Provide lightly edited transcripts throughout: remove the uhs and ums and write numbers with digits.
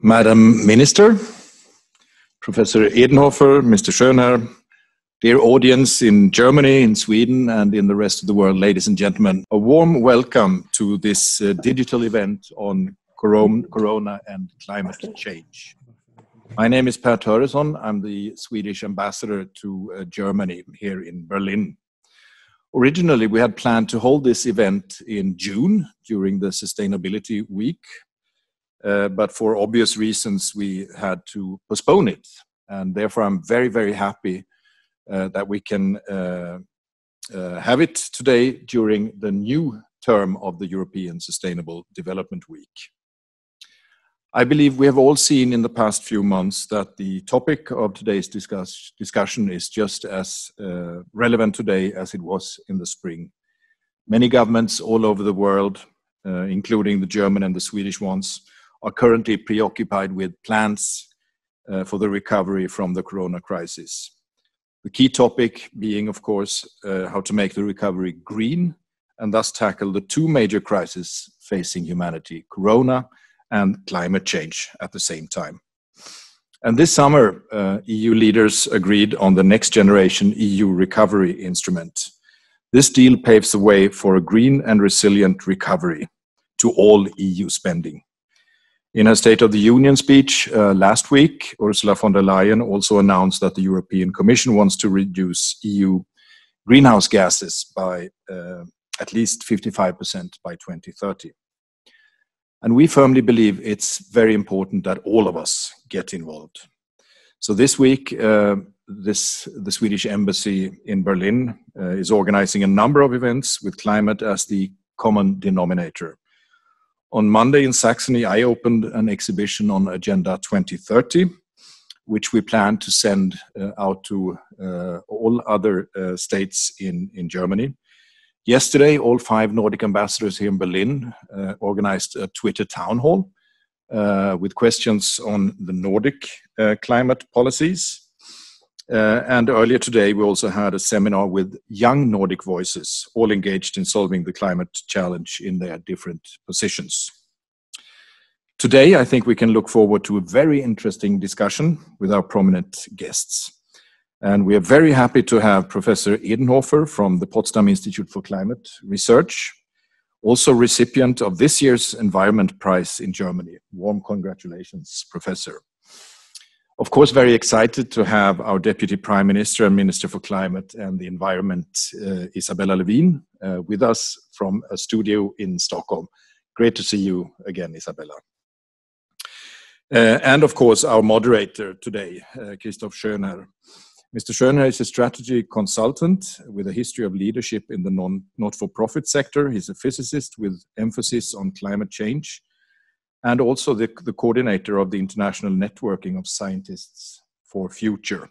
Madam Minister, Professor Edenhofer, Mr. Schönherr, dear audience in Germany, in Sweden, and in the rest of the world, ladies and gentlemen, a warm welcome to this digital event on Corona and climate change. My name is Per Töresson. I'm the Swedish ambassador to Germany here in Berlin. Originally, we had planned to hold this event in June during the Sustainability Week, but for obvious reasons, we had to postpone it. And therefore, I'm very, very happy that we can have it today during the new term of the European Sustainable Development Week. I believe we have all seen in the past few months that the topic of today's discussion is just as relevant today as it was in the spring. Many governments all over the world, including the German and the Swedish ones, are currently preoccupied with plans for the recovery from the corona crisis. The key topic being, of course, how to make the recovery green and thus tackle the two major crises facing humanity, corona and climate change at the same time. And this summer, EU leaders agreed on the next generation EU recovery instrument. This deal paves the way for a green and resilient recovery to all EU spending. In her State of the Union speech last week, Ursula von der Leyen also announced that the European Commission wants to reduce EU greenhouse gases by at least 55% by 2030. And we firmly believe it's very important that all of us get involved. So this week, the Swedish Embassy in Berlin is organizing a number of events with climate as the common denominator. On Monday in Saxony, I opened an exhibition on Agenda 2030, which we plan to send out to all other states in Germany. Yesterday, all 5 Nordic ambassadors here in Berlin organized a Twitter town hall with questions on the Nordic climate policies. And earlier today, we also had a seminar with young Nordic voices, all engaged in solving the climate challenge in their different positions. Today, I think we can look forward to a very interesting discussion with our prominent guests. And we are very happy to have Professor Edenhofer from the Potsdam Institute for Climate Research, also recipient of this year's Environment Prize in Germany. Warm congratulations, Professor. Of course, very excited to have our Deputy Prime Minister and Minister for Climate and the Environment, Isabella Lövin, with us from a studio in Stockholm. Great to see you again, Isabella. And of course, our moderator today, Christoph Schönherr. Mr. Schönherr is a strategy consultant with a history of leadership in the not-for-profit sector. He's a physicist with emphasis on climate change and also the coordinator of the International Networking of Scientists for Future.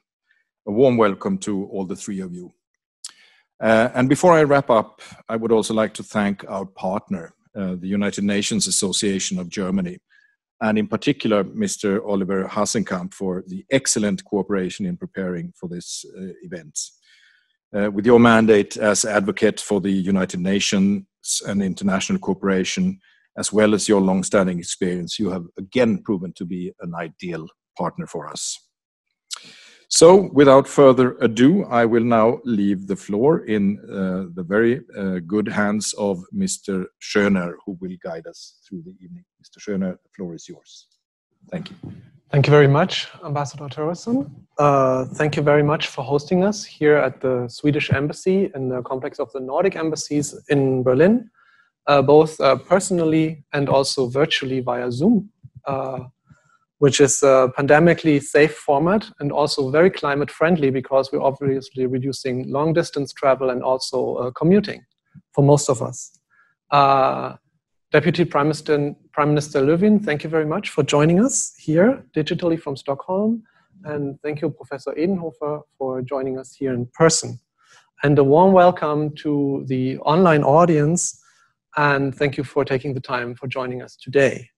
A warm welcome to all the 3 of you. And before I wrap up, I would also like to thank our partner, the United Nations Association of Germany, and in particular, Mr. Oliver Hasenkamp, for the excellent cooperation in preparing for this event. With your mandate as advocate for the United Nations and international cooperation, as well as your long-standing experience, you have again proven to be an ideal partner for us. So, without further ado, I will now leave the floor in the very good hands of Mr. Schönherr, who will guide us through the evening. Mr. Schönherr, the floor is yours. Thank you. Thank you very much, Ambassador Töresson. Thank you very much for hosting us here at the Swedish Embassy in the complex of the Nordic embassies in Berlin, both personally and also virtually via Zoom. Which is a pandemically safe format and also very climate friendly because we're obviously reducing long distance travel and also commuting for most of us. Deputy Prime Minister Lövin, thank you very much for joining us here digitally from Stockholm. And thank you, Professor Edenhofer, for joining us here in person. And a warm welcome to the online audience. And thank you for taking the time for joining us today.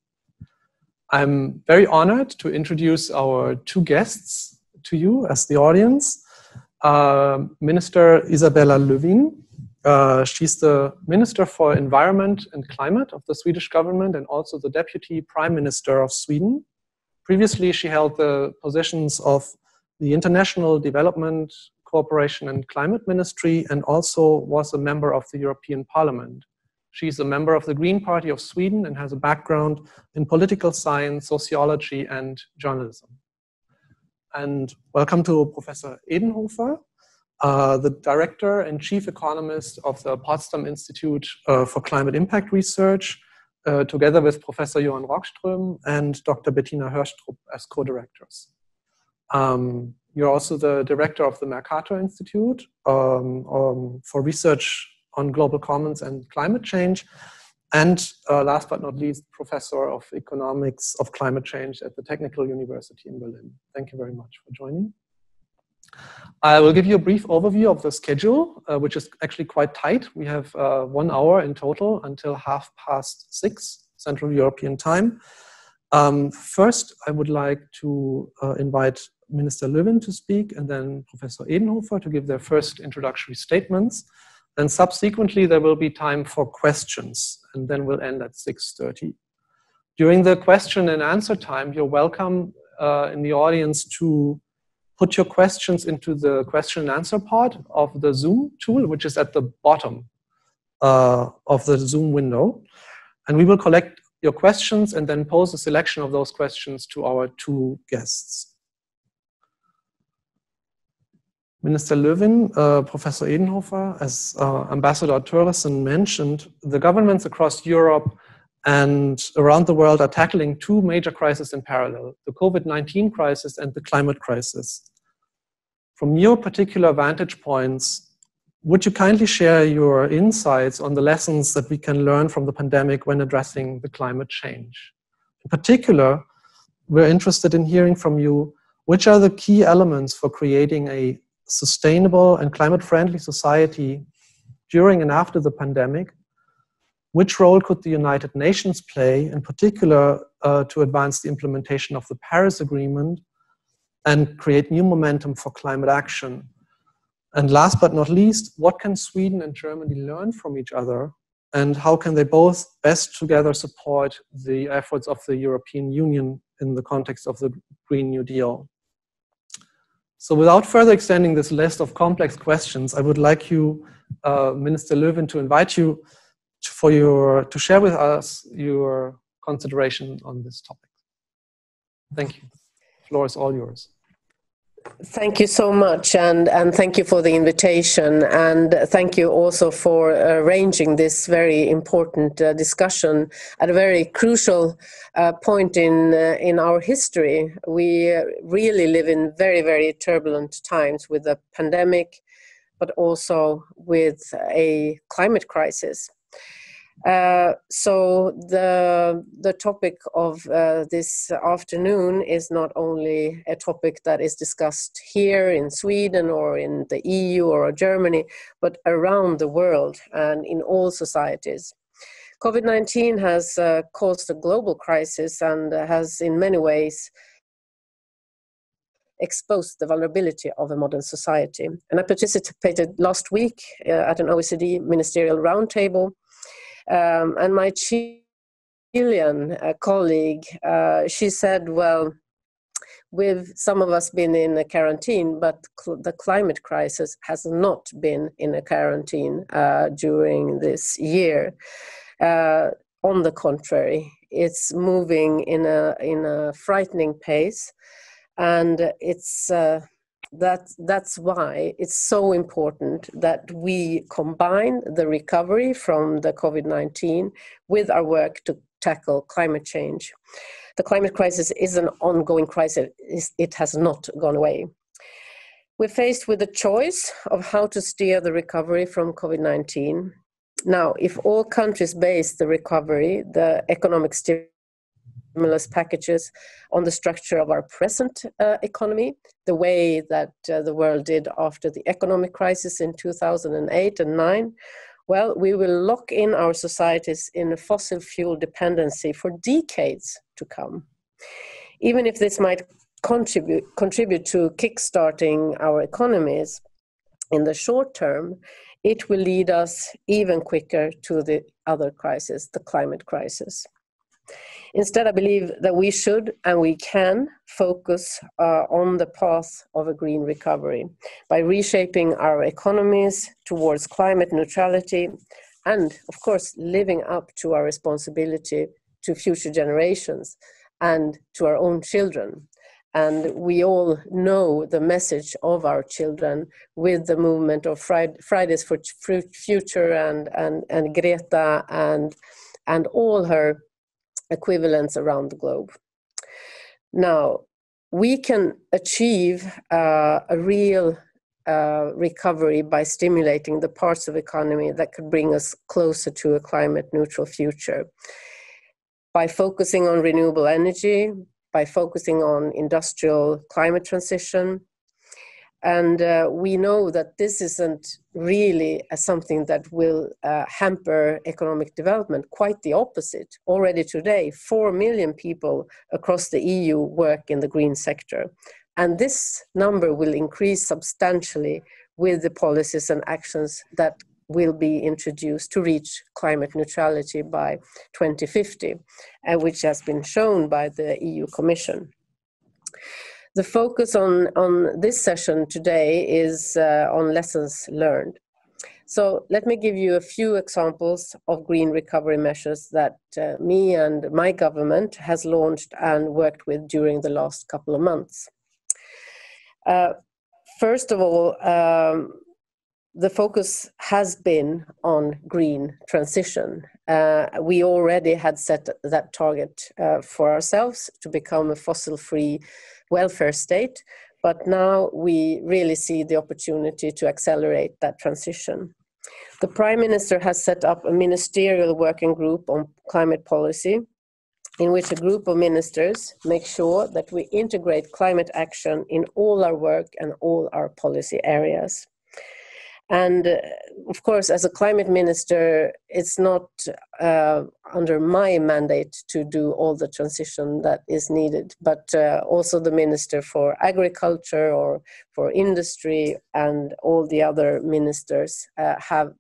I'm very honored to introduce our 2 guests to you as the audience. Minister Isabella Lövin. She's the Minister for Environment and Climate of the Swedish government and also the Deputy Prime Minister of Sweden. Previously, she held the positions of the International Development Cooperation and Climate Ministry, and also was a member of the European Parliament. She's a member of the Green Party of Sweden and has a background in political science, sociology, and journalism. And welcome to Professor Edenhofer, the Director and Chief Economist of the Potsdam Institute for Climate Impact Research, together with Professor Johan Rockström and Dr. Bettina Hörstrup as co-directors. You're also the Director of the Mercator Institute for research on global commons and climate change, and last but not least, Professor of Economics of Climate Change at the Technical University in Berlin. Thank you very much for joining. I will give you a brief overview of the schedule, which is actually quite tight. We have 1 hour in total until 6:30 Central European Time. First, I would like to invite Minister Lövin to speak, and then Professor Edenhofer to give their first introductory statements. Then subsequently, there will be time for questions, and then we'll end at 6:30. During the question and answer time, you're welcome in the audience to put your questions into the question and answer part of the Zoom tool, which is at the bottom of the Zoom window. And we will collect your questions and then pose a selection of those questions to our 2 guests. Minister Lövin, Professor Edenhofer, as Ambassador Thoresen mentioned, the governments across Europe and around the world are tackling 2 major crises in parallel, the COVID-19 crisis and the climate crisis. From your particular vantage points, would you kindly share your insights on the lessons that we can learn from the pandemic when addressing the climate change? In particular, we're interested in hearing from you, which are the key elements for creating a sustainable and climate-friendly society during and after the pandemic? Which role could the United Nations play, in particular, to advance the implementation of the Paris Agreement and create new momentum for climate action? And last but not least, what can Sweden and Germany learn from each other, and how can they both best together support the efforts of the European Union in the context of the Green New Deal? So without further extending this list of complex questions, I would like you, Minister Lövin, to invite you to share with us your consideration on this topic. Thank you. The floor is all yours. Thank you so much, and thank you for the invitation, and thank you also for arranging this very important discussion at a very crucial point in our history. We really live in very, very turbulent times with the pandemic, but also with a climate crisis. So the topic of this afternoon is not only a topic that is discussed here in Sweden or in the EU or Germany, but around the world and in all societies. COVID-19 has caused a global crisis and has in many ways exposed the vulnerability of a modern society. And I participated last week at an OECD ministerial roundtable. And my Chilean colleague, she said, well, some of us been in a quarantine, but the climate crisis has not been in a quarantine during this year. On the contrary, it's moving in a frightening pace, and it's that's why it's so important that we combine the recovery from the COVID-19 with our work to tackle climate change. The climate crisis is an ongoing crisis. It has not gone away. We're faced with a choice of how to steer the recovery from COVID-19. Now, if all countries base the recovery, the economic stimulus packages on the structure of our present economy, the way that the world did after the economic crisis in 2008 and 2009, well, we will lock in our societies in a fossil fuel dependency for decades to come. Even if this might contribute to kickstarting our economies in the short term, it will lead us even quicker to the other crisis, the climate crisis. Instead, I believe that we should and we can focus on the path of a green recovery by reshaping our economies towards climate neutrality and, of course, living up to our responsibility to future generations and to our own children. And we all know the message of our children with the movement of Fridays for Future and Greta and all her equivalents around the globe. Now, we can achieve a real recovery by stimulating the parts of the economy that could bring us closer to a climate neutral future. By focusing on renewable energy, by focusing on industrial climate transition. And we know that this isn't really something that will hamper economic development, quite the opposite. Already today, 4 million people across the EU work in the green sector. And this number will increase substantially with the policies and actions that will be introduced to reach climate neutrality by 2050, which has been shown by the EU Commission. The focus on this session today is on lessons learned. So let me give you a few examples of green recovery measures that me and my government has launched and worked with during the last couple of months. First of all, the focus has been on green transition. We already had set that target for ourselves to become a fossil-free welfare state, but now we really see the opportunity to accelerate that transition. The Prime Minister has set up a ministerial working group on climate policy, in which a group of ministers make sure that we integrate climate action in all our work and all our policy areas. And of course, as a climate minister, it's not under my mandate to do all the transition that is needed, but also the Minister for Agriculture or for Industry and all the other ministers have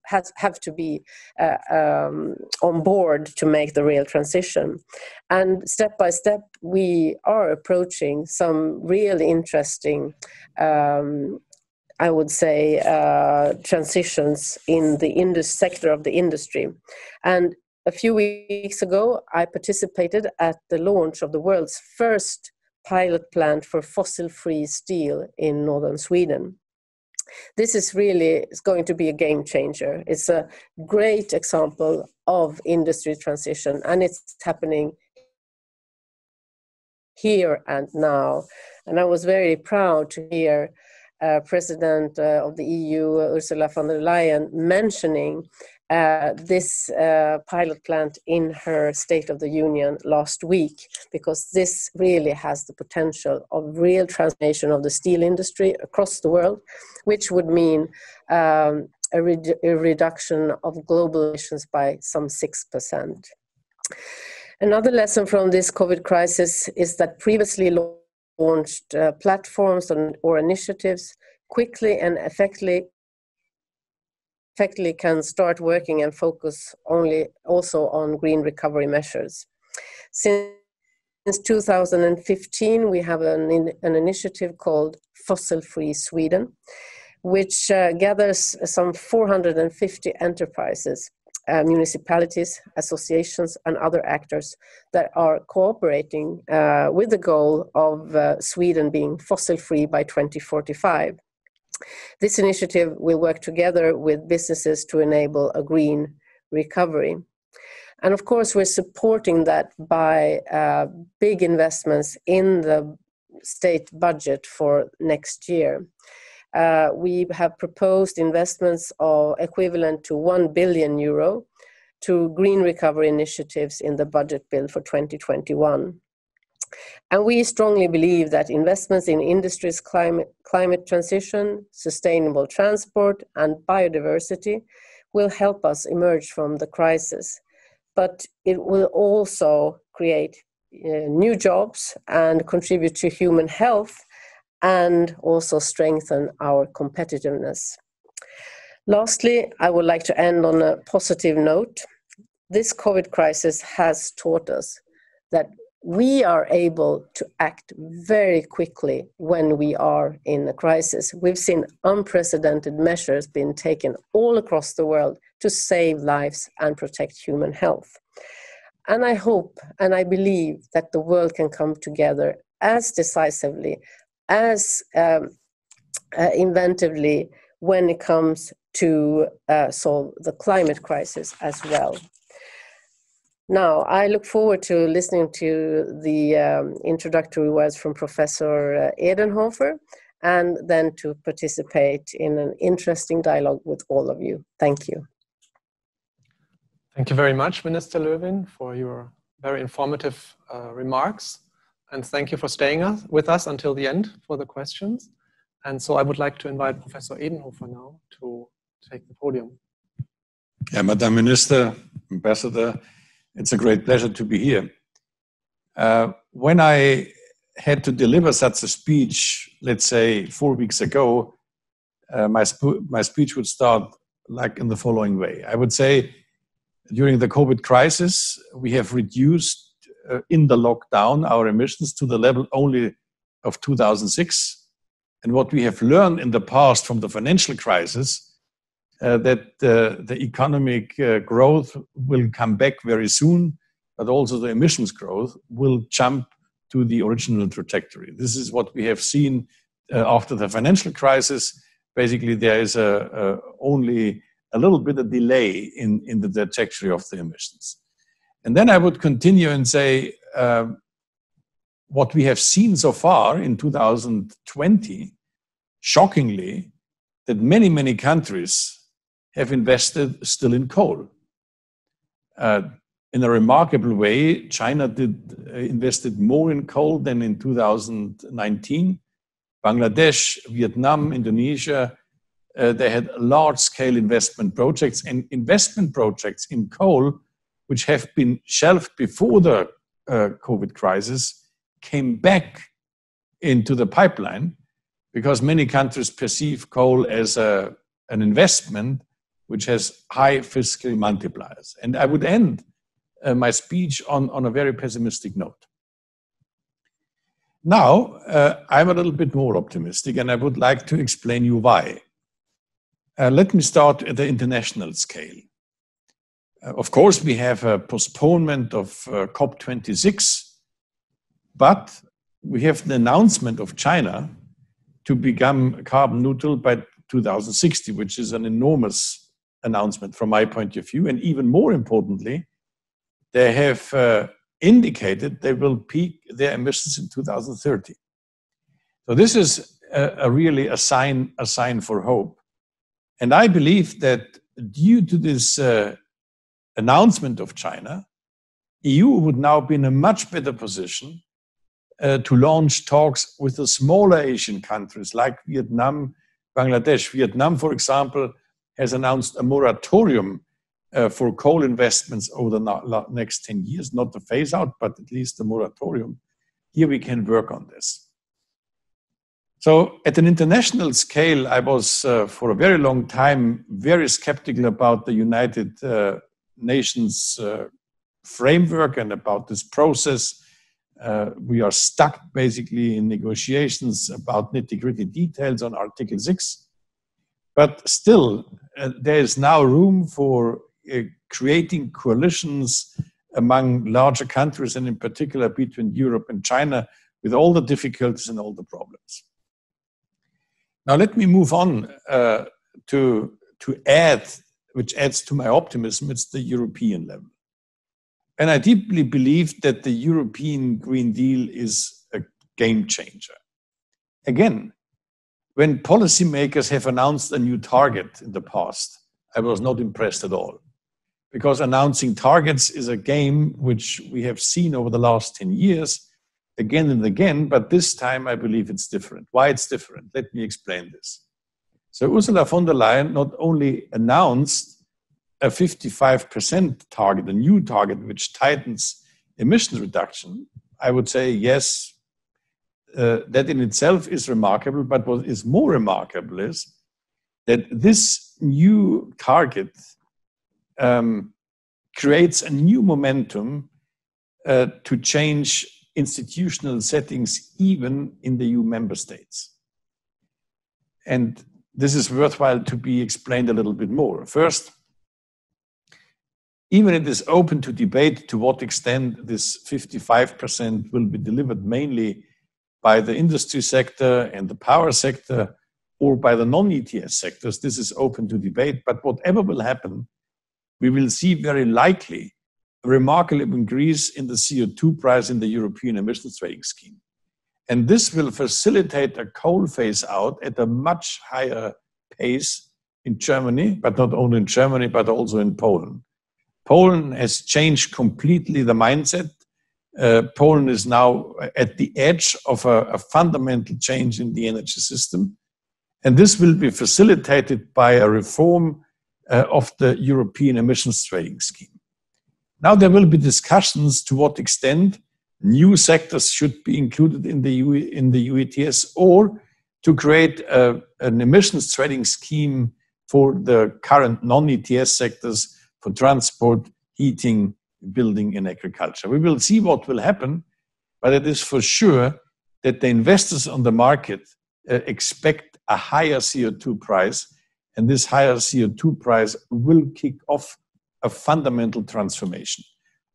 to be on board to make the real transition. And step by step, we are approaching some really interesting I would say, transitions in the sector of the industry. And a few weeks ago, I participated at the launch of the world's first pilot plant for fossil-free steel in northern Sweden. This is going to be a game changer. It's a great example of industry transition, and it's happening here and now. And I was very proud to hear President of the EU, Ursula von der Leyen, mentioning this pilot plant in her State of the Union last week, because this really has the potential of real transformation of the steel industry across the world, which would mean a reduction of global emissions by some 6%. Another lesson from this COVID crisis is that previously launched platforms or initiatives quickly and effectively can start working and focus also on green recovery measures. Since 2015, we have an initiative called Fossil Free Sweden, which gathers some 450 enterprises, municipalities, associations, and other actors that are cooperating with the goal of Sweden being fossil-free by 2045. This initiative will work together with businesses to enable a green recovery. And of course, we're supporting that by big investments in the state budget for next year. We have proposed investments of equivalent to €1 billion to green recovery initiatives in the budget bill for 2021. And we strongly believe that investments in industry's climate transition, sustainable transport, and biodiversity will help us emerge from the crisis. But it will also create new jobs and contribute to human health, and also strengthen our competitiveness. Lastly, I would like to end on a positive note. This COVID crisis has taught us that we are able to act very quickly when we are in a crisis. We've seen unprecedented measures being taken all across the world to save lives and protect human health. And I hope and I believe that the world can come together as decisively, as inventively when it comes to solve the climate crisis as well. Now, I look forward to listening to the introductory words from Professor Edenhofer, and then to participate in an interesting dialogue with all of you. Thank you. Thank you very much, Minister Lövin, for your very informative remarks. And thank you for staying with us until the end for the questions. And so I would like to invite Professor Edenhofer now to take the podium. Yeah, Madam Minister, Ambassador, it's a great pleasure to be here. When I had to deliver such a speech, let's say 4 weeks ago, my speech would start like in the following way. I would say, during the COVID crisis, we have reduced in the lockdown our emissions to the level only of 2006. And what we have learned in the past from the financial crisis, that the economic growth will come back very soon, but also the emissions growth will jump to the original trajectory. This is what we have seen after the financial crisis. Basically, there is only a little bit of delay in the trajectory of the emissions. And then I would continue and say, what we have seen so far in 2020, shockingly, that many, many countries have invested still in coal. In a remarkable way, China invested more in coal than in 2019. Bangladesh, Vietnam, Indonesia, they had large-scale investment projects, and investment projects in coal, which have been shelved before the COVID crisis, came back into the pipeline because many countries perceive coal as an investment which has high fiscal multipliers. And I would end my speech on a very pessimistic note. Now, I'm a little bit more optimistic, and I would like to explain you why. Let me start at the international scale. Of course, we have a postponement of COP26, but we have the announcement of China to become carbon neutral by 2060, which is an enormous announcement from my point of view. And even more importantly, they have indicated they will peak their emissions in 2030. So this is really a sign for hope. And I believe that due to this announcement of China, EU would now be in a much better position to launch talks with the smaller Asian countries like Vietnam, Bangladesh. Vietnam, for example, has announced a moratorium for coal investments over the next 10 years, not the phase out, but at least the moratorium. Here we can work on this. So at an international scale, I was for a very long time very skeptical about the United Nations framework and about this process. We are stuck basically in negotiations about nitty-gritty details on Article 6. But still, there is now room for creating coalitions among larger countries, and in particular between Europe and China, with all the difficulties and all the problems. Now let me move on to add, which adds to my optimism, it's the European level. And I deeply believe that the European Green Deal is a game changer. Again, when policymakers have announced a new target in the past, I was not impressed at all. Because announcing targets is a game which we have seen over the last 10 years, again and again, but this time I believe it's different. Why it's different? Let me explain this. So Ursula von der Leyen not only announced a 55% target, a new target which tightens emissions reduction, I would say yes, that in itself is remarkable, but what is more remarkable is that this new target creates a new momentum to change institutional settings even in the EU member states. And this is worthwhile to be explained a little bit more. First, even it is open to debate to what extent this 55% will be delivered mainly by the industry sector and the power sector or by the non-ETS sectors. This is open to debate, but whatever will happen, we will see very likely a remarkable increase in the CO2 price in the European emissions trading scheme. And this will facilitate a coal phase out at a much higher pace in Germany, but not only in Germany, but also in Poland. Poland has changed completely the mindset. Poland is now at the edge of a fundamental change in the energy system. And this will be facilitated by a reform of the European emissions trading scheme. Now there will be discussions to what extent new sectors should be included in the EU ETS or to create an emissions trading scheme for the current non-ETS sectors for transport, heating, building, and agriculture. We will see what will happen, but it is for sure that the investors on the market expect a higher CO2 price, and this higher CO2 price will kick off a fundamental transformation.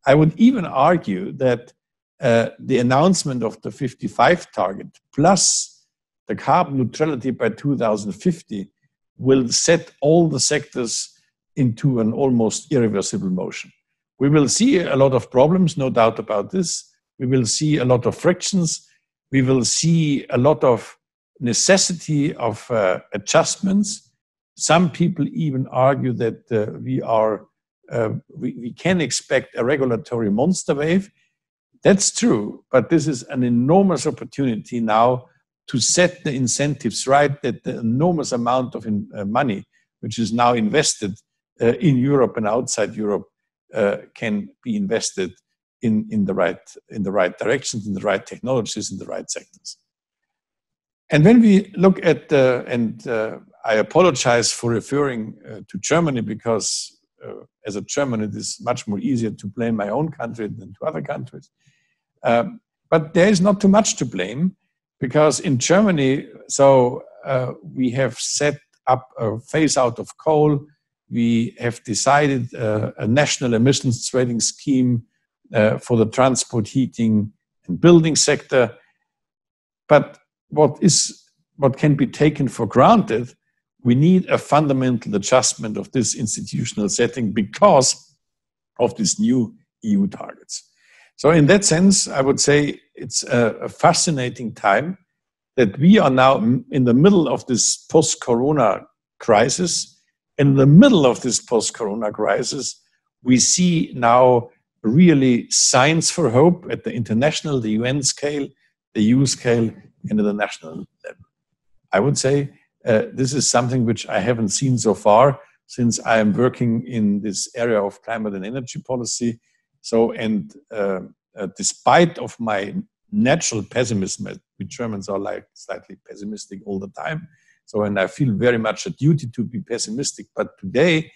I would even argue that the announcement of the 55 target plus the carbon neutrality by 2050 will set all the sectors into an almost irreversible motion. We will see a lot of problems, no doubt about this. We will see a lot of frictions. We will see a lot of necessity of adjustments. Some people even argue that we can expect a regulatory monster wave. That's true, but this is an enormous opportunity now to set the incentives right, that the enormous amount of money which is now invested in Europe and outside Europe can be invested in the right directions, in the right technologies, in the right sectors. And when we look at I apologize for referring to Germany because as a German it is much more easier to blame my own country than to other countries. But there is not too much to blame because in Germany, we have set up a phase out of coal. We have decided a national emissions trading scheme for the transport, heating, and building sector. But what can be taken for granted, we need a fundamental adjustment of this institutional setting because of these new EU targets. So in that sense, I would say it's a fascinating time that we are now in the middle of this post-corona crisis. In the middle of this post-corona crisis, we see now really signs for hope at the international, the UN scale, the EU scale, and at the national level. I would say this is something which I haven't seen so far since I am working in this area of climate and energy policy. Despite of my natural pessimism, we Germans are like slightly pessimistic all the time. And I feel very much a duty to be pessimistic. But today,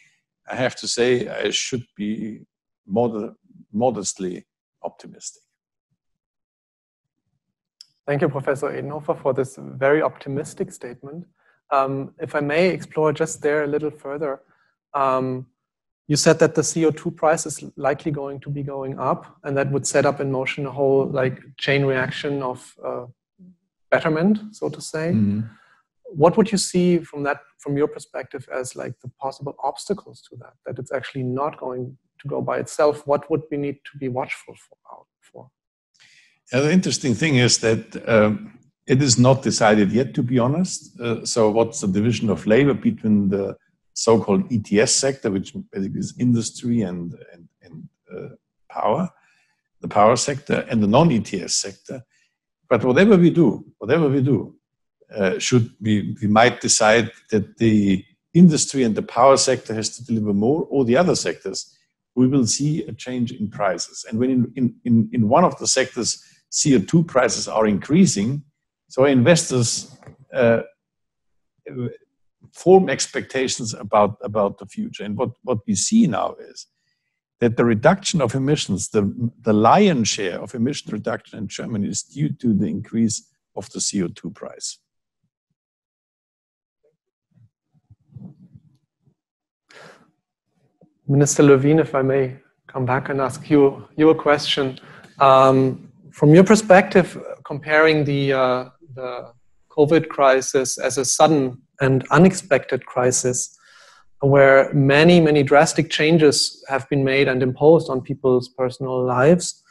I have to say, I should be modestly optimistic. Thank you, Professor Edenhofer, for this very optimistic statement. If I may explore just there a little further, you said that the CO2 price is likely going to be going up, and that would set up in motion a whole chain reaction of betterment, so to say. Mm-hmm. What would you see from your perspective as the possible obstacles to that? That it's actually not going to go by itself. What would we need to be watchful for? Yeah, the interesting thing is that it is not decided yet, to be honest. So what's the division of labor between the so-called ETS sector, which basically is industry and power, the power sector, and the non-ETS sector. But whatever we do, we might decide that the industry and the power sector has to deliver more, or the other sectors, we will see a change in prices. And when in one of the sectors, CO2 prices are increasing, so investors form expectations about the future. And what we see now is that the reduction of emissions, the lion's share of emission reduction in Germany is due to the increase of the CO2 price. Minister Lövin, if I may come back and ask you a question. From your perspective, comparing the COVID crisis as a sudden and unexpected crisis, where many drastic changes have been made and imposed on people's personal lives,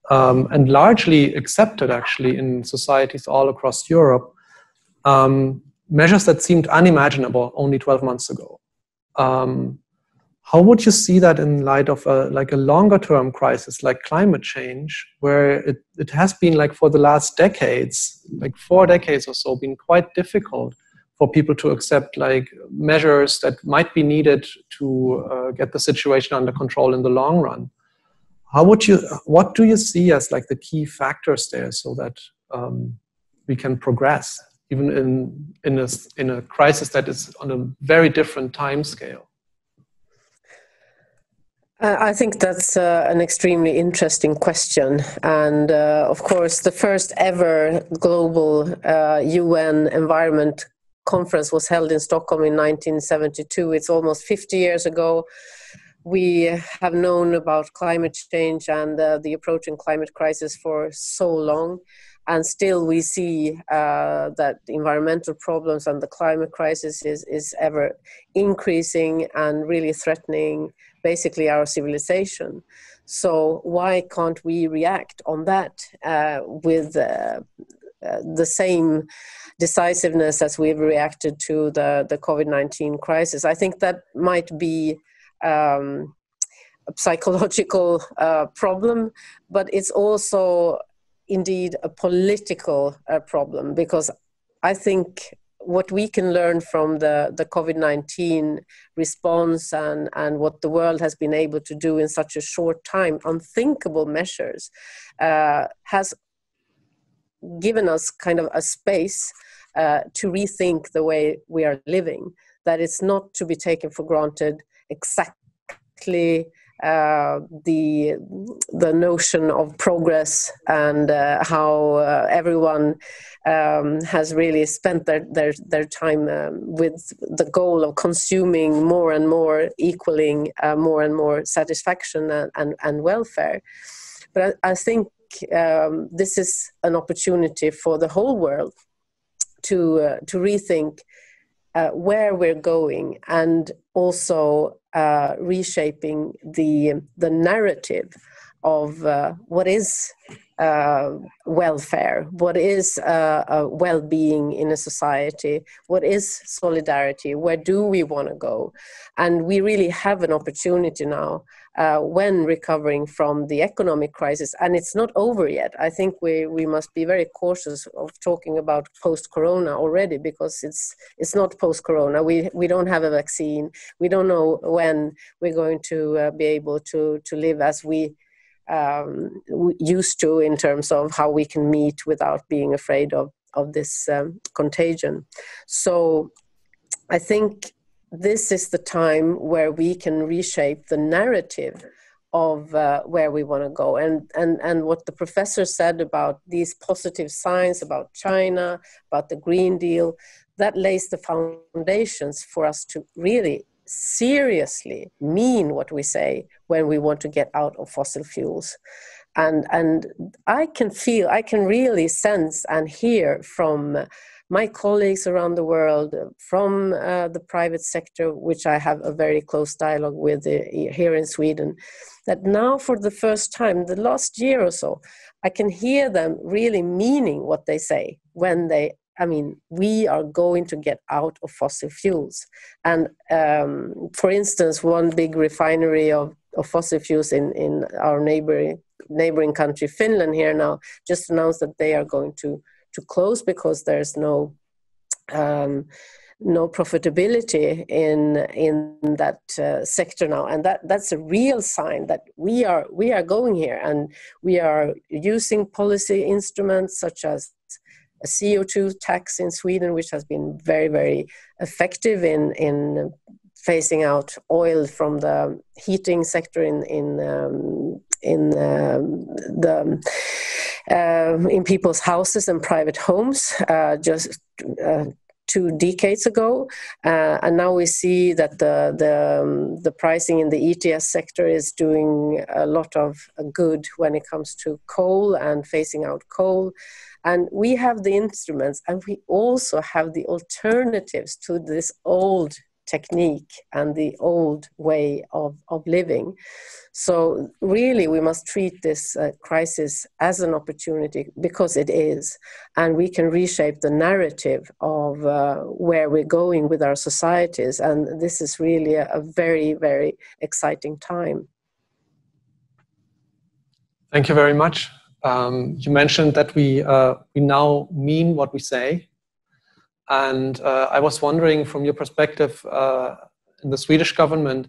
and largely accepted actually in societies all across Europe, measures that seemed unimaginable only 12 months ago. How would you see that in light of a longer-term crisis like climate change, where it has been, like, for the last decades, like 4 decades or so, been quite difficult for people to accept, like, measures that might be needed to get the situation under control in the long run? What do you see as, like, the key factors there so that we can progress even in a crisis that is on a very different time scale? I think that's an extremely interesting question. And of course, the first ever global UN environment conference was held in Stockholm in 1972. It's almost 50 years ago. We have known about climate change and the approaching climate crisis for so long. And still we see that the environmental problems and the climate crisis is ever increasing and really threatening basically our civilization. So why can't we react on that with the same decisiveness as we've reacted to the COVID-19 crisis? I think that might be a psychological problem, but it's also indeed a political problem, because I think what we can learn from the COVID-19 response and what the world has been able to do in such a short time, unthinkable measures, has given us kind of a space to rethink the way we are living, that it's not to be taken for granted exactly the notion of progress and how everyone has really spent their time with the goal of consuming more and more, equaling more and more satisfaction and welfare. But I think this is an opportunity for the whole world to rethink where we're going, and also reshaping the narrative of what is welfare, what is well-being in a society, what is solidarity, where do we want to go. And we really have an opportunity now when recovering from the economic crisis, and it's not over yet. I think we must be very cautious of talking about post-corona already, because it's not post-corona. We don't have a vaccine. We don't know when we're going to be able to live as we used to, in terms of how we can meet without being afraid of this contagion. So I think this is the time where we can reshape the narrative of where we want to go. And what the professor said about these positive signs about China, about the Green Deal, that lays the foundations for us to really seriously mean what we say when we want to get out of fossil fuels. And I can really sense and hear from my colleagues around the world, from the private sector, which I have a very close dialogue with here in Sweden, that now for the first time, the last year or so, I can hear them really meaning what they say when we are going to get out of fossil fuels. And for instance, one big refinery of fossil fuels in our neighboring country, Finland, here now, just announced that they are going to close because there's no profitability in that sector now. And that's a real sign that we are going here, and we are using policy instruments such as a CO2 tax in Sweden, which has been very, very effective in phasing out oil from the heating sector in people's houses and private homes just 2 decades ago, and now we see that the pricing in the ETS sector is doing a lot of good when it comes to coal and phasing out coal. And we have the instruments, and we also have the alternatives to this old technique and the old way of living. So really, we must treat this crisis as an opportunity, because it is, and we can reshape the narrative of where we're going with our societies. And this is really a very, very exciting time. Thank you very much. You mentioned that we now mean what we say. And I was wondering, from your perspective in the Swedish government,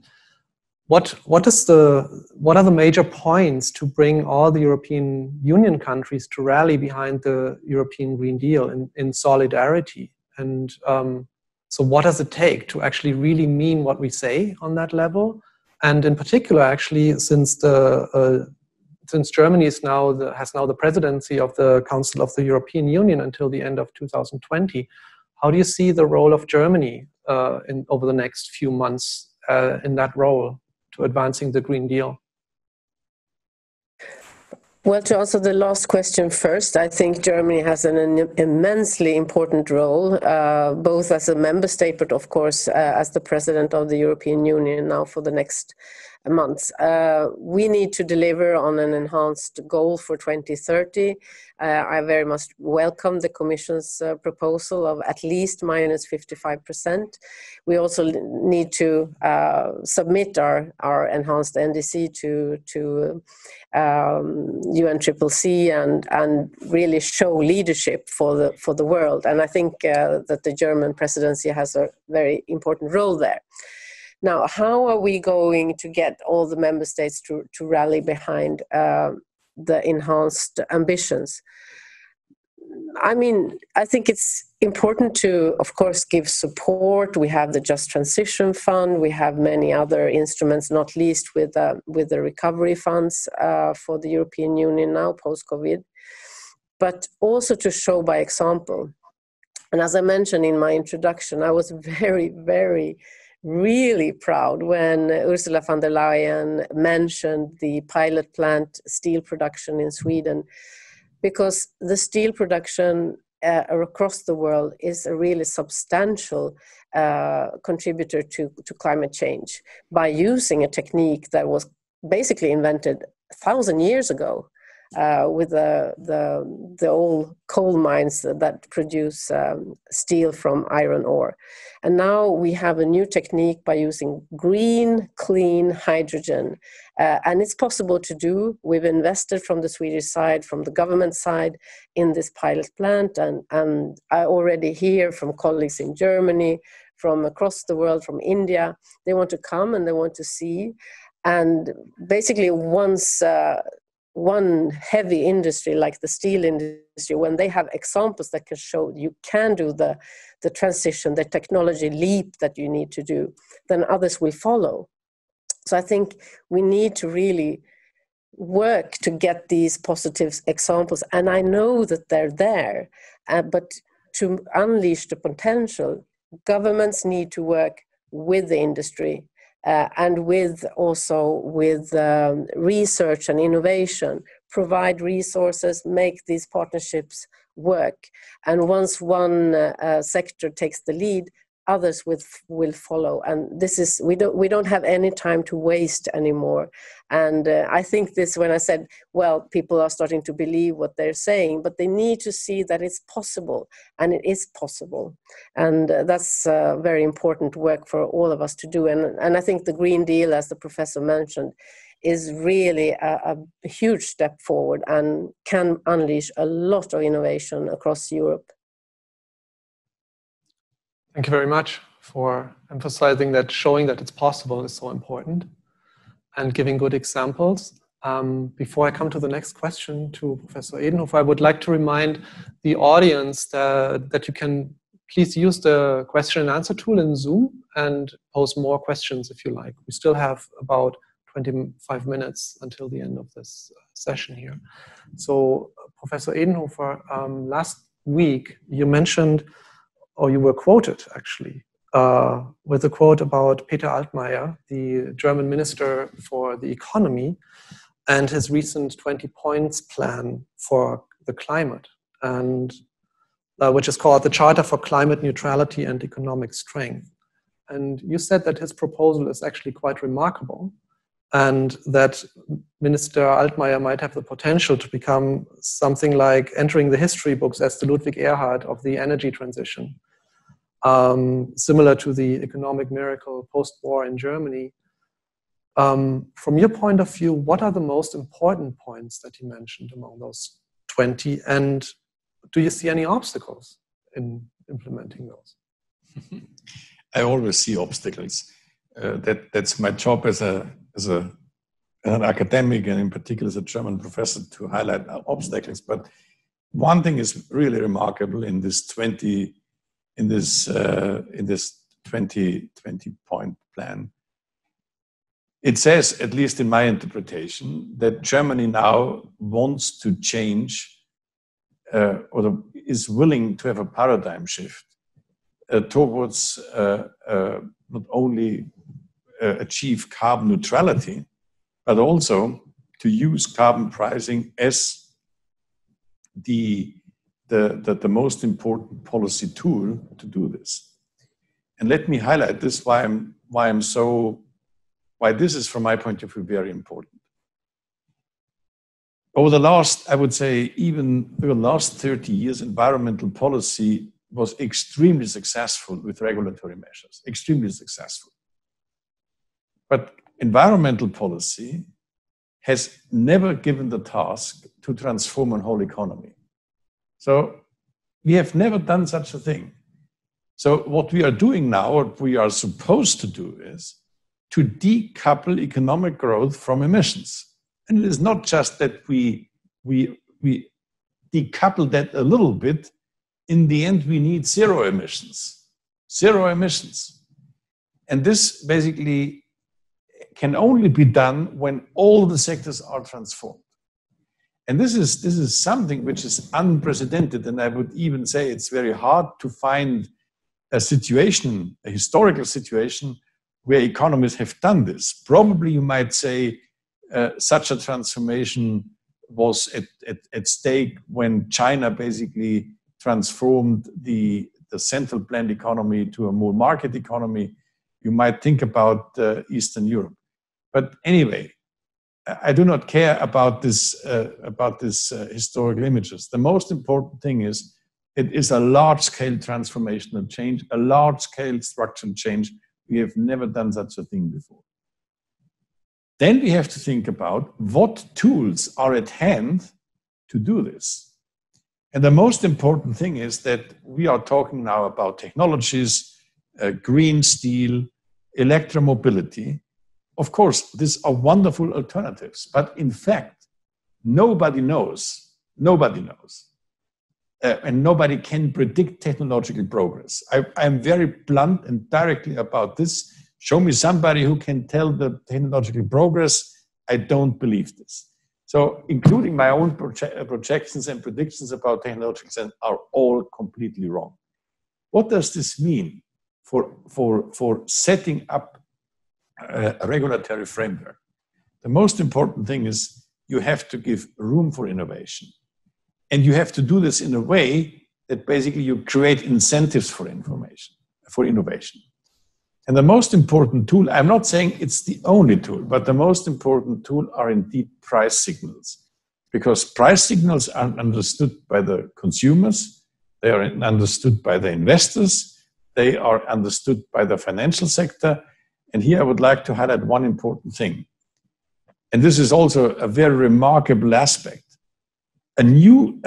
what are the major points to bring all the European Union countries to rally behind the European Green Deal in solidarity? And so what does it take to actually really mean what we say on that level? And in particular, actually, since Germany has now the presidency of the Council of the European Union until the end of 2020, how do you see the role of Germany over the next few months in that role to advancing the Green Deal? Well, to answer the last question first, I think Germany has an immensely important role, both as a member state, but of course as the president of the European Union now for the next months. We need to deliver on an enhanced goal for 2030. I very much welcome the Commission's proposal of at least minus 55%. We also need to submit our enhanced NDC to UNCCC and really show leadership for the world. And I think that the German presidency has a very important role there. Now, how are we going to get all the member states to rally behind the enhanced ambitions? I mean, I think it's important to, of course, give support. We have the Just Transition Fund. We have many other instruments, not least with the recovery funds for the European Union now, post-COVID, but also to show by example. And as I mentioned in my introduction, I was really proud when Ursula von der Leyen mentioned the pilot plant steel production in Sweden, because the steel production across the world is a really substantial contributor to climate change by using a technique that was basically invented 1,000 years ago with the old coal mines that produce steel from iron ore. And now we have a new technique by using green, clean hydrogen. And it's possible to do. We've invested from the Swedish side, from the government side, in this pilot plant. And I already hear from colleagues in Germany, from across the world, from India, they want to come and they want to see. And basically once one heavy industry like the steel industry, when they have examples that can show you can do the transition, the technology leap that you need to do, then others will follow. So I think we need to really work to get these positive examples. And I know that they're there, but to unleash the potential, governments need to work with the industry and with research and innovation, provide resources, make these partnerships work. And once one sector takes the lead, others will follow. And this is, we don't have any time to waste anymore. And I think this, when I said, well, people are starting to believe what they're saying, but they need to see that it's possible, and it is possible. And that's very important work for all of us to do. And I think the Green Deal, as the professor mentioned, is really a huge step forward and can unleash a lot of innovation across Europe. Thank you very much for emphasizing that, showing that it's possible is so important, and giving good examples. Before I come to the next question to Professor Edenhofer, I would like to remind the audience that you can please use the question and answer tool in Zoom and pose more questions if you like. We still have about 25 minutes until the end of this session here. So, Professor Edenhofer, last week you mentioned, or you were quoted actually, with a quote about Peter Altmaier, the German Minister for the Economy, and his recent 20 points plan for the climate, and which is called the Charter for Climate Neutrality and Economic Strength. And you said that his proposal is actually quite remarkable, and that Minister Altmaier might have the potential to become something like entering the history books as the Ludwig Erhard of the energy transition, similar to the economic miracle post-war in Germany. From your point of view, what are the most important points that he mentioned among those 20, and do you see any obstacles in implementing those? I always see obstacles. That's my job as an academic, and in particular as a German professor, to highlight obstacles. But one thing is really remarkable in this 20 point plan. It says, at least in my interpretation, that Germany now wants to change or is willing to have a paradigm shift towards not only achieve carbon neutrality, but also to use carbon pricing as the most important policy tool to do this. And let me highlight this, why this is, from my point of view, very important. Over the last, I would say, even over the last 30 years, environmental policy was extremely successful with regulatory measures, extremely successful. But environmental policy has never given the task to transform a whole economy. So we have never done such a thing. So what we are doing now, what we are supposed to do, is to decouple economic growth from emissions. And it is not just that we decouple that a little bit. In the end, we need zero emissions. Zero emissions. And this basically can only be done when all the sectors are transformed. And this is something which is unprecedented, and I would even say it's very hard to find a situation, a historical situation, where economies have done this. Probably you might say such a transformation was at stake when China basically transformed the central planned economy to a more market economy. You might think about Eastern Europe. But anyway, I do not care about this historical images. The most important thing is it is a large-scale transformational change, a large-scale structural change. We have never done such a thing before. Then we have to think about what tools are at hand to do this. And the most important thing is that we are talking now about technologies, green steel, electromobility. Of course, these are wonderful alternatives, but in fact, nobody knows, and nobody can predict technological progress. I'm very blunt and directly about this. Show me somebody who can tell the technological progress. I don't believe this. So including my own projections and predictions about technological are all completely wrong. What does this mean for setting up a regulatory framework? The most important thing is you have to give room for innovation. And you have to do this in a way that basically you create incentives for innovation. And the most important tool, I'm not saying it's the only tool, but the most important tool are indeed price signals. Because price signals are understood by the consumers, they are understood by the investors, they are understood by the financial sector. And here I would like to highlight one important thing. And this is also a very remarkable aspect. A new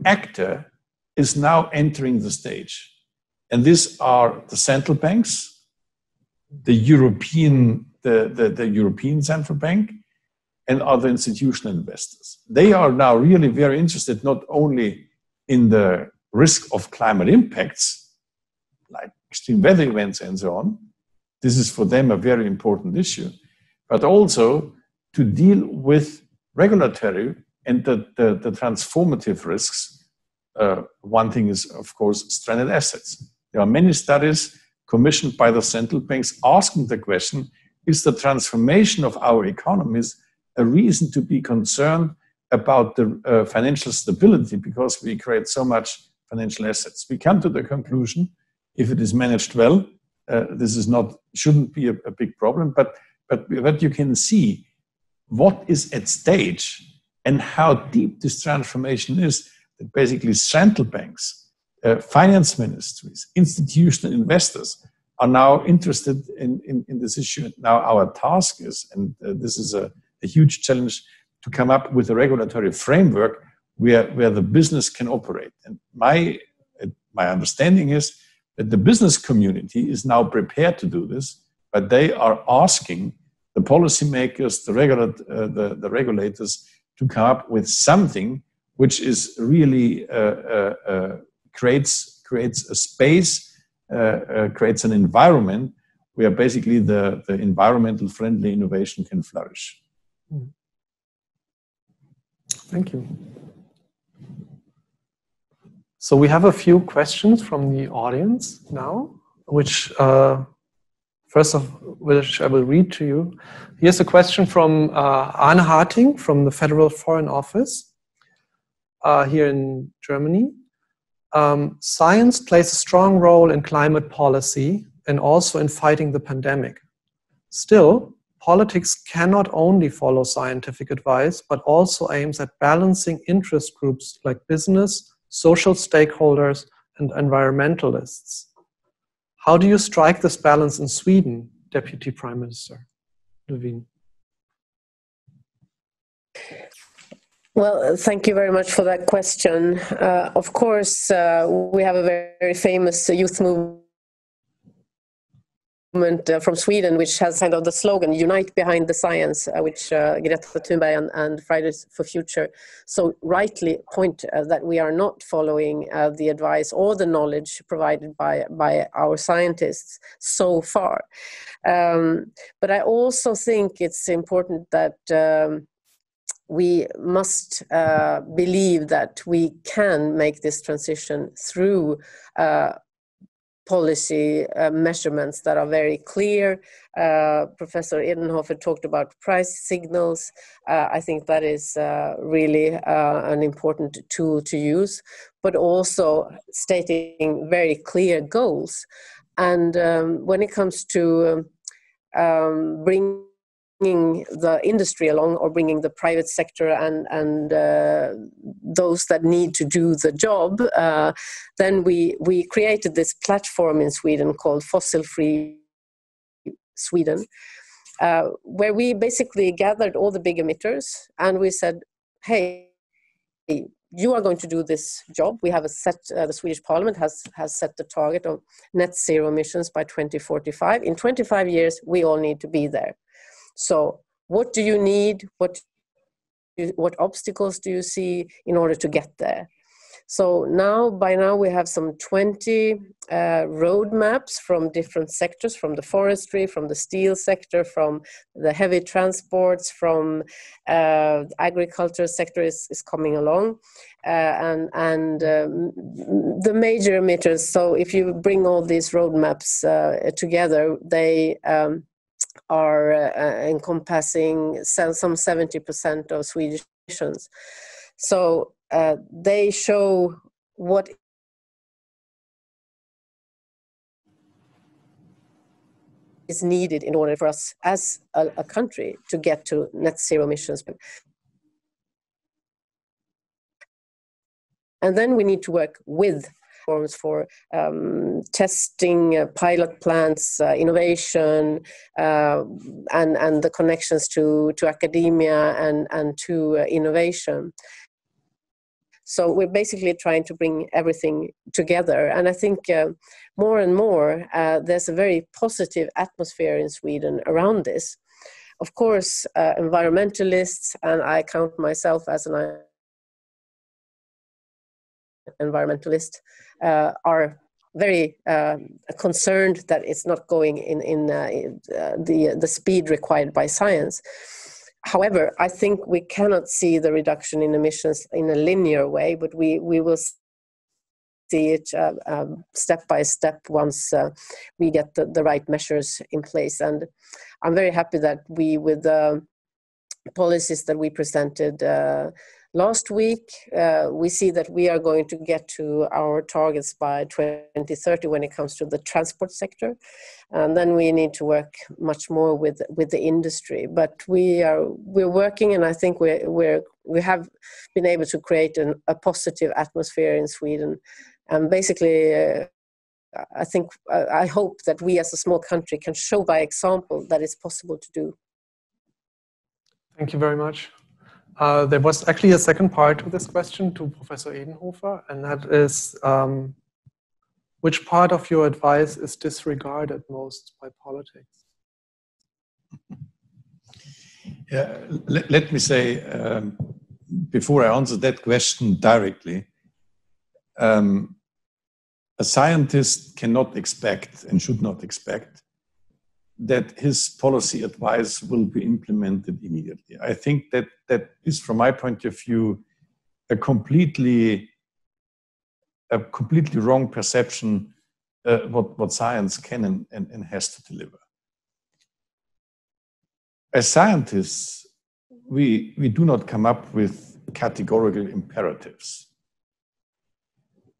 actor is now entering the stage. And these are the central banks, the European Central Bank, and other institutional investors. They are now really very interested not only in the risk of climate impacts, like extreme weather events and so on. This is for them a very important issue, but also to deal with regulatory and the transformative risks. One thing is, of course, stranded assets. There are many studies commissioned by the central banks asking the question, is the transformation of our economies a reason to be concerned about the financial stability because we create so much financial assets? We come to the conclusion, if it is managed well, this is shouldn't be a big problem, but you can see what is at stage and how deep this transformation is, that basically central banks, finance ministries, institutional investors are now interested in this issue. Now our task is, and this is a huge challenge, to come up with a regulatory framework where the business can operate. And my understanding is that the business community is now prepared to do this, but they are asking the policymakers, the regulators, to come up with something which is really creates a space, creates an environment where basically the environmental friendly innovation can flourish. Thank you. So we have a few questions from the audience now, which first of which I will read to you. Here's a question from Arne Harting from the Federal Foreign Office here in Germany. Science plays a strong role in climate policy and also in fighting the pandemic. Still, politics cannot only follow scientific advice, but also aims at balancing interest groups like business, social stakeholders, and environmentalists. How do you strike this balance in Sweden, Deputy Prime Minister Lövin? Well, thank you very much for that question. Of course, we have a very famous youth movement from Sweden, which has kind of the slogan, Unite Behind the Science, which Greta Thunberg and Fridays for Future so rightly point that we are not following the advice or the knowledge provided by our scientists so far. But I also think it's important that we must believe that we can make this transition through policy measurements that are very clear. Professor Edenhofer talked about price signals. I think that is really an important tool to use, but also stating very clear goals. And when it comes to bringing the industry along, or bringing the private sector and those that need to do the job, then we created this platform in Sweden called Fossil Free Sweden, where we basically gathered all the big emitters and we said, hey, you are going to do this job. We have the Swedish Parliament has set the target of net zero emissions by 2045. In 25 years, we all need to be there. So what do you need? What obstacles do you see in order to get there? So by now we have some 20 roadmaps from different sectors, from the forestry, from the steel sector, from the heavy transports, from agriculture sector is coming along, and the major emitters. So if you bring all these roadmaps together, they are encompassing some 70% of Swedish emissions. So they show what is needed in order for us as a country to get to net zero emissions. And then we need to work with forms for testing, pilot plants, innovation, and the connections to academia and to innovation. So we're basically trying to bring everything together. And I think more and more, there's a very positive atmosphere in Sweden around this. Of course, environmentalists, and I count myself as an environmentalists are very concerned that it's not going in the speed required by science. However, I think we cannot see the reduction in emissions in a linear way, but we will see it step by step once we get the right measures in place. And I'm very happy that we, with the policies that we presented last week, we see that we are going to get to our targets by 2030 when it comes to the transport sector. And then we need to work much more with the industry. But we're working, and I think we have been able to create a positive atmosphere in Sweden. And basically, I hope that we as a small country can show by example that it's possible to do. Thank you very much. There was actually a second part to this question to Professor Edenhofer, and that is, which part of your advice is disregarded most by politics? Yeah, let me say, before I answer that question directly, a scientist cannot expect and should not expect that his policy advice will be implemented immediately. I think that is, from my point of view, a completely wrong perception what science can and has to deliver. As scientists, we do not come up with categorical imperatives.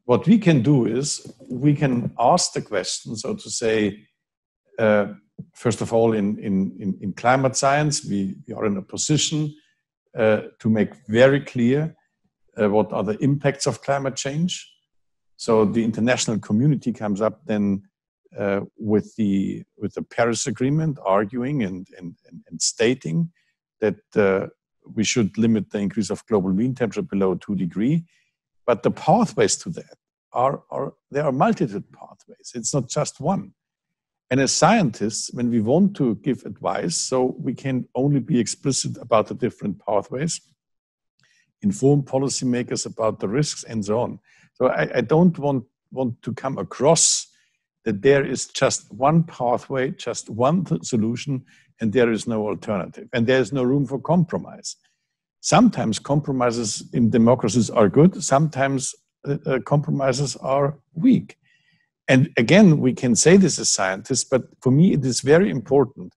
What we can do is we can ask the question, so to say, first of all, in climate science, we are in a position to make very clear what are the impacts of climate change. So the international community comes up then with the Paris Agreement, arguing and stating that we should limit the increase of global mean temperature below 2 degrees. But the pathways to that there are multiple pathways. It's not just one. And as scientists, when we want to give advice, so we can only be explicit about the different pathways, inform policymakers about the risks and so on. So I don't want to come across that there is just one pathway, just one solution, and there is no alternative. And there is no room for compromise. Sometimes compromises in democracies are good, sometimes compromises are weak. And again, we can say this as scientists, but for me it is very important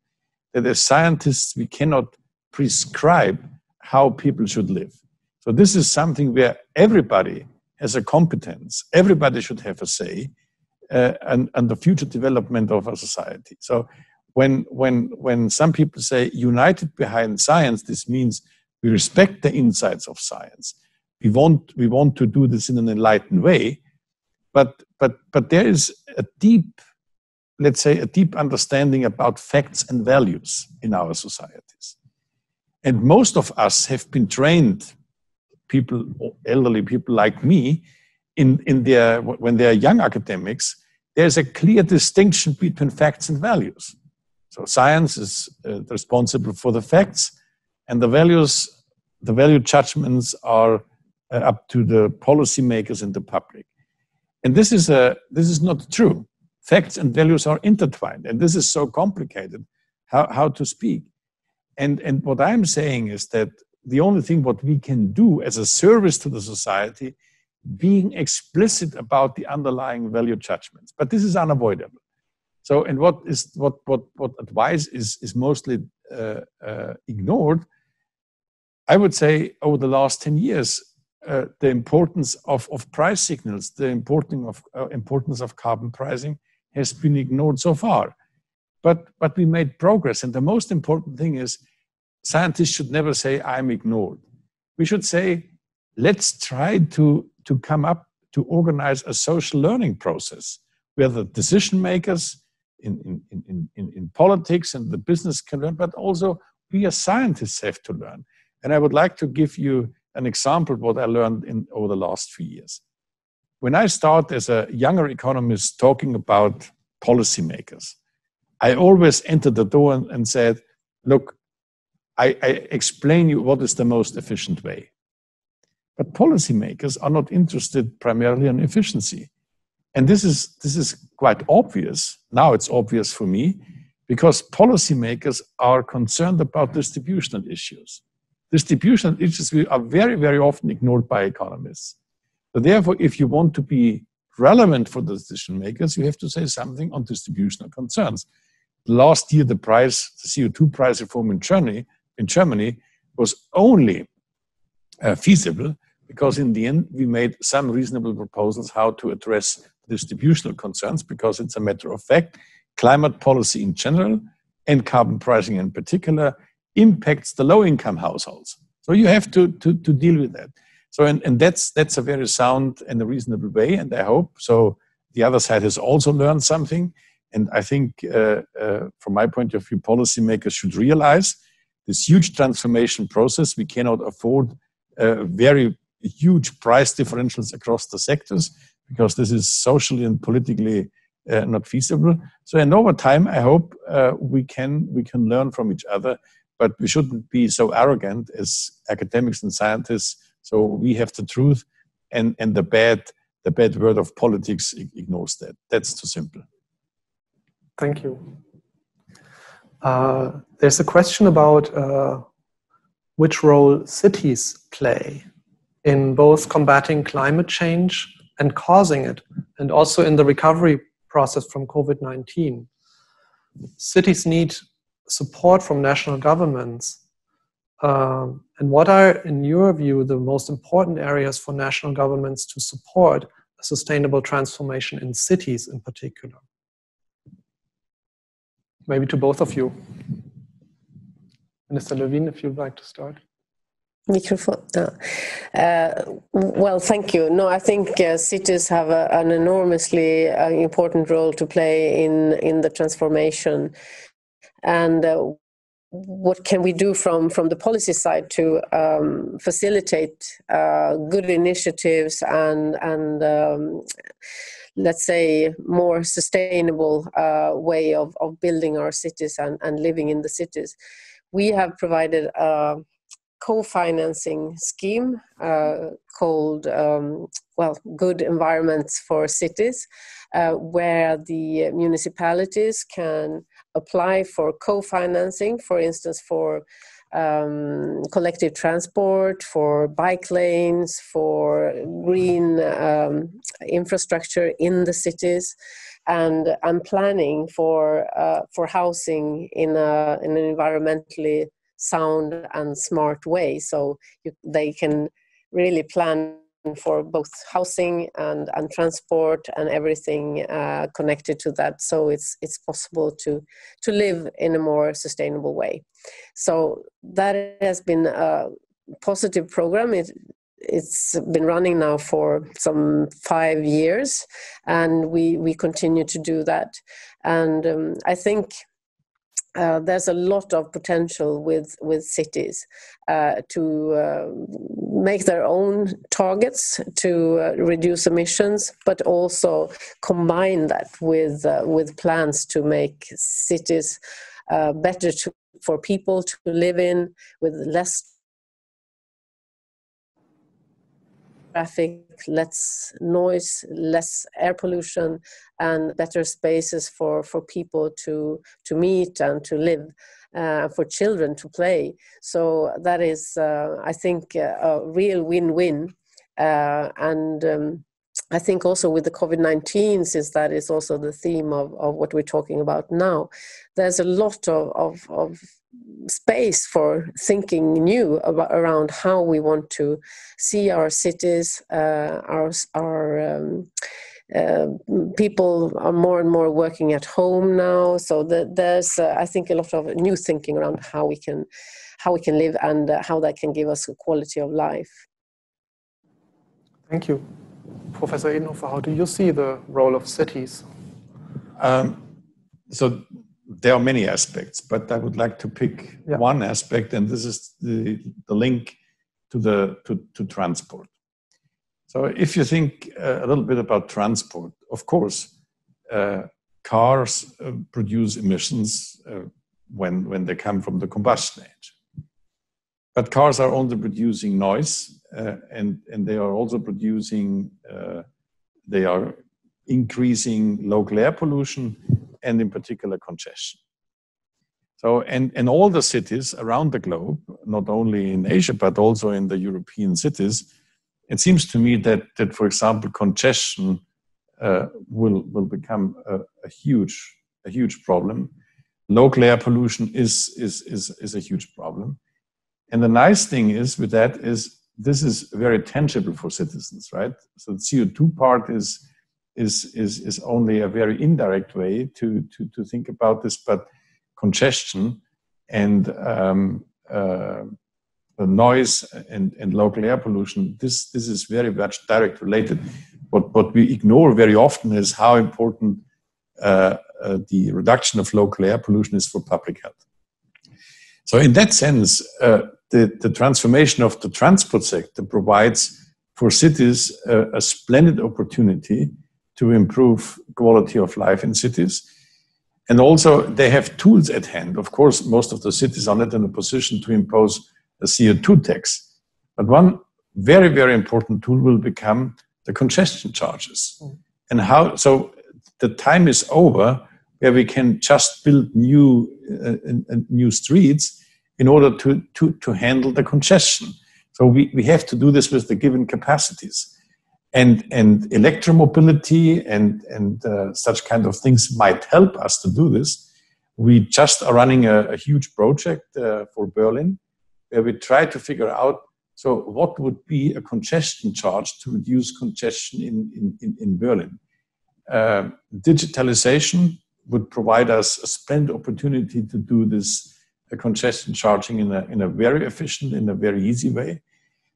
that as scientists we cannot prescribe how people should live. So this is something where everybody has a competence, everybody should have a say, and the future development of our society. So when some people say united behind science, this means we respect the insights of science. We want to do this in an enlightened way, but there is a deep, let's say, a deep understanding about facts and values in our societies. And most of us have been trained, people, elderly people like me, when they're young academics, there's a clear distinction between facts and values. So science is responsible for the facts, and the value judgments are up to the policymakers and the public. And this is not true. Facts and values are intertwined, and this is so complicated how to speak. And what I'm saying is that the only thing what we can do as a service to the society, being explicit about the underlying value judgments. But this is unavoidable. So, and what advice is mostly ignored, I would say over the last 10 years, the importance of price signals, the importance of carbon pricing has been ignored so far. But we made progress. And the most important thing is scientists should never say, I'm ignored. We should say, let's try to come up to organize a social learning process where the decision makers in politics and the business can learn, but also we as scientists have to learn. And I would like to give you an example of what I learned over the last few years. When I started as a younger economist talking about policymakers, I always entered the door and said, look, I explain you what is the most efficient way. but policymakers are not interested primarily in efficiency. And this is quite obvious. Now it's obvious for me, because policymakers are concerned about distributional issues. Distributional issues are very, very often ignored by economists. So therefore, if you want to be relevant for the decision makers, you have to say something on distributional concerns. Last year, the CO2 price reform in Germany was only feasible because in the end, we made some reasonable proposals how to address distributional concerns, because it's a matter of fact, climate policy in general and carbon pricing in particular impacts the low-income households. So you have to deal with that. So, and that's a very sound and a reasonable way, and I hope so. The other side has also learned something, and I think, from my point of view, policymakers should realize this huge transformation process. We cannot afford very huge price differentials across the sectors, because this is socially and politically not feasible. So, and over time, I hope we can learn from each other, but we shouldn't be so arrogant as academics and scientists. So we have the truth, and the bad word of politics ignores that. That's too simple. Thank you. There's a question about which role cities play in both combating climate change and causing it, and also in the recovery process from COVID-19. Cities need support from national governments. And what are, in your view, the most important areas for national governments to support a sustainable transformation in cities in particular? Maybe to both of you. Minister Lövin, if you'd like to start. Microphone. Well, thank you. No, I think cities have an enormously important role to play in the transformation. And what can we do from the policy side to facilitate good initiatives and let's say more sustainable way of building our cities and living in the cities? We have provided a co-financing scheme called Good Environments for Cities, where the municipalities can apply for co-financing, for instance, for collective transport, for bike lanes, for green infrastructure in the cities, and planning for housing in an environmentally sound and smart way. So they can really plan for both housing and transport and everything connected to that. So it's possible to live in a more sustainable way. So that has been a positive program. It's been running now for some 5 years, and we continue to do that. And I think there's a lot of potential with cities to make their own targets to reduce emissions, but also combine that with plans to make cities better for people to live in, with less traffic, less noise, less air pollution, and better spaces for people to meet and to live, for children to play. So that is, I think, a real win-win. And I think also with the COVID-19, since that is also the theme of what we're talking about now, there's a lot of space for thinking new around how we want to see our cities. Our people are more and more working at home now, so there's I think a lot of new thinking around how we can live and how that can give us a quality of life. Thank you. Professor Edenhofer, how do you see the role of cities? So there are many aspects, but I would like to pick one aspect, and this is the link to transport. So if you think a little bit about transport, of course, cars produce emissions when they come from the combustion engine. But cars are only producing noise and they are also producing, they are increasing local air pollution and in particular congestion. So, and all the cities around the globe, not only in Asia, but also in the European cities, it seems to me that for example, congestion will become a huge problem. Local air pollution is a huge problem. And the nice thing is with that is this is very tangible for citizens, right? So the CO2 part is only a very indirect way to think about this, but congestion and the noise and local air pollution, this is very much direct related. What we ignore very often is how important the reduction of local air pollution is for public health. So in that sense, the transformation of the transport sector provides for cities a splendid opportunity to improve quality of life in cities. And also they have tools at hand. Of course, most of the cities are not in a position to impose a CO2 tax. But one very, very important tool will become the congestion charges. And how, so the time is over where we can just build new streets in order to handle the congestion. So we have to do this with the given capacities. And electromobility and such kind of things might help us to do this. We just are running a huge project for Berlin, where we try to figure out, so what would be a congestion charge to reduce congestion in Berlin? Digitalization would provide us a splendid opportunity to do this congestion charging in a very efficient, in a very easy way.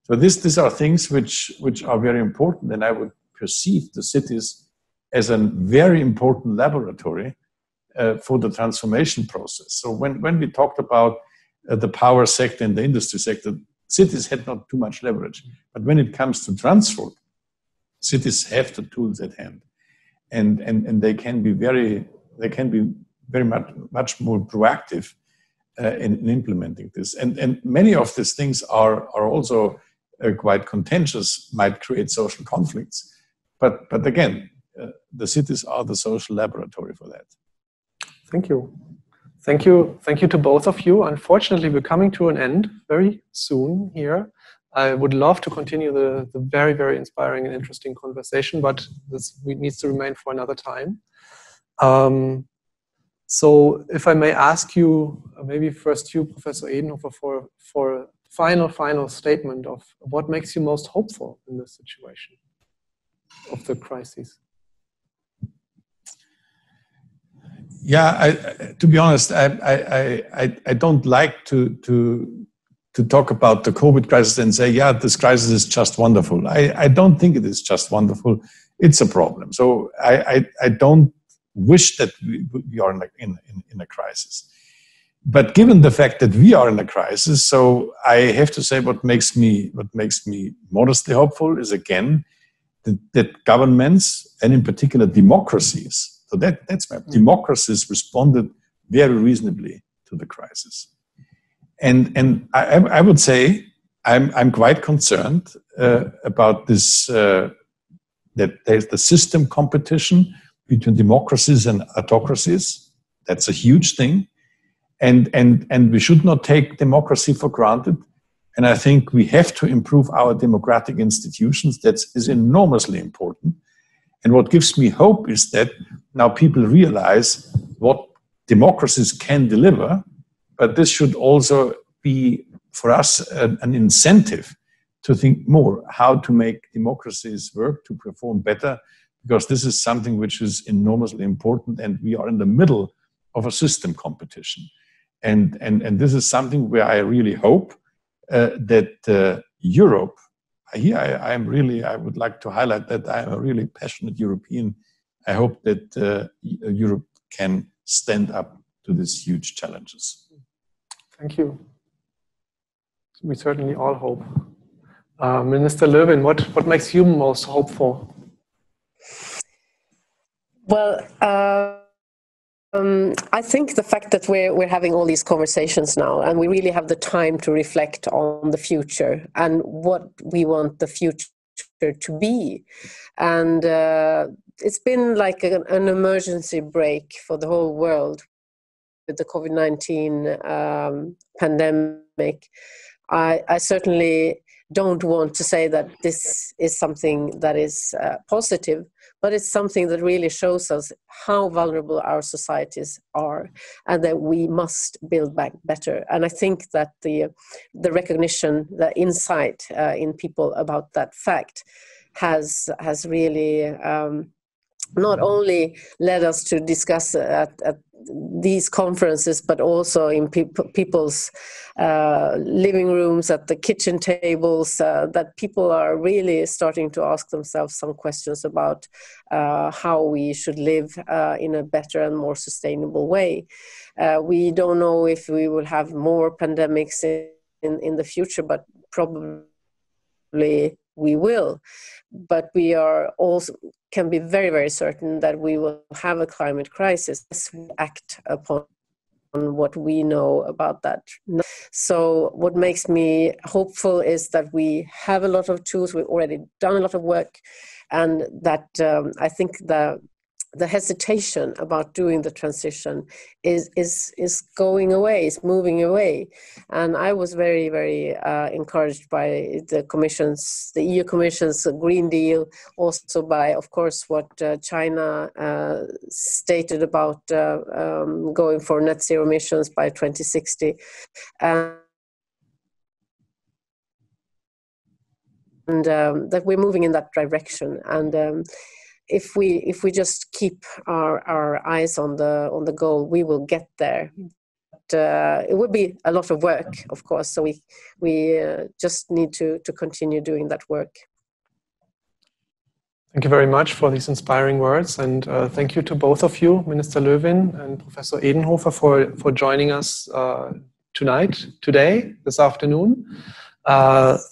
So these are things which are very important, and I would perceive the cities as a very important laboratory for the transformation process. So when we talked about the power sector and the industry sector, cities had not too much leverage. But when it comes to transport, cities have the tools at hand, and they can be very much more proactive in implementing this. And many of these things are also quite contentious, might create social conflicts. But again, the cities are the social laboratory for that. Thank you. Thank you to both of you. Unfortunately, we're coming to an end very soon here. I would love to continue the very, very inspiring and interesting conversation, but this needs to remain for another time. So if I may ask you, maybe first you, Professor Edenhofer, for a final statement of what makes you most hopeful in this situation of the crisis. Yeah, to be honest, I don't like to talk about the COVID crisis and say, yeah, this crisis is just wonderful. I don't think it is just wonderful. It's a problem. So I don't wish that we are in a crisis. But given the fact that we are in a crisis, so I have to say what makes me modestly hopeful is, again, that governments, and in particular democracies, so that's my democracies responded very reasonably to the crisis. And I would say I'm quite concerned about this, that there's the system competition between democracies and autocracies. That's a huge thing. And we should not take democracy for granted. And I think we have to improve our democratic institutions. That is enormously important. And what gives me hope is that now people realize what democracies can deliver, but this should also be for us an incentive to think more how to make democracies work, to perform better, because this is something which is enormously important, and we are in the middle of a system competition. And this is something where I really hope that Europe, here I would like to highlight that I am a really passionate European. I hope that Europe can stand up to these huge challenges. Thank you. We certainly all hope. Minister Lövin, what makes you most hopeful? Well, I think the fact that we're having all these conversations now, and we really have the time to reflect on the future and what we want the future to be. And it's been like an emergency break for the whole world with the COVID-19 pandemic. I certainly don't want to say that this is something that is positive, but it's something that really shows us how vulnerable our societies are and that we must build back better. And I think that the recognition, the insight in people about that fact has really not only led us to discuss at these conferences, but also in people's living rooms, at the kitchen tables, that people are really starting to ask themselves some questions about how we should live in a better and more sustainable way. We don't know if we will have more pandemics in the future, but probably we will. But we are also can be very, very certain that we will have a climate crisis as we act upon what we know about that. So what makes me hopeful is that we have a lot of tools, we've already done a lot of work, and that I think the hesitation about doing the transition is going away, is moving away. And I was very, very encouraged by the EU Commission's Green Deal, also by, of course, what China stated about going for net zero emissions by 2060. And that we're moving in that direction. And if we just keep our eyes on the goal, we will get there. But it would be a lot of work, of course. So we just need to continue doing that work. Thank you very much for these inspiring words, and thank you to both of you, Minister Lövin and Professor Edenhofer, for joining us this afternoon.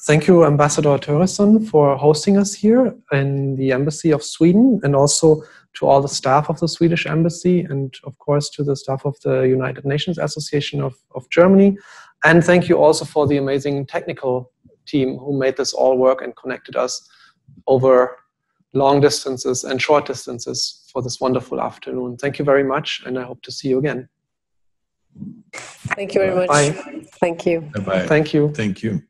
Thank you, Ambassador Töresson, for hosting us here in the Embassy of Sweden, and also to all the staff of the Swedish Embassy, and of course to the staff of the United Nations Association of Germany. And thank you also for the amazing technical team who made this all work and connected us over long distances and short distances for this wonderful afternoon. Thank you very much, and I hope to see you again. Thank you very much. Bye. Thank you. Bye-bye. Thank you. Thank you.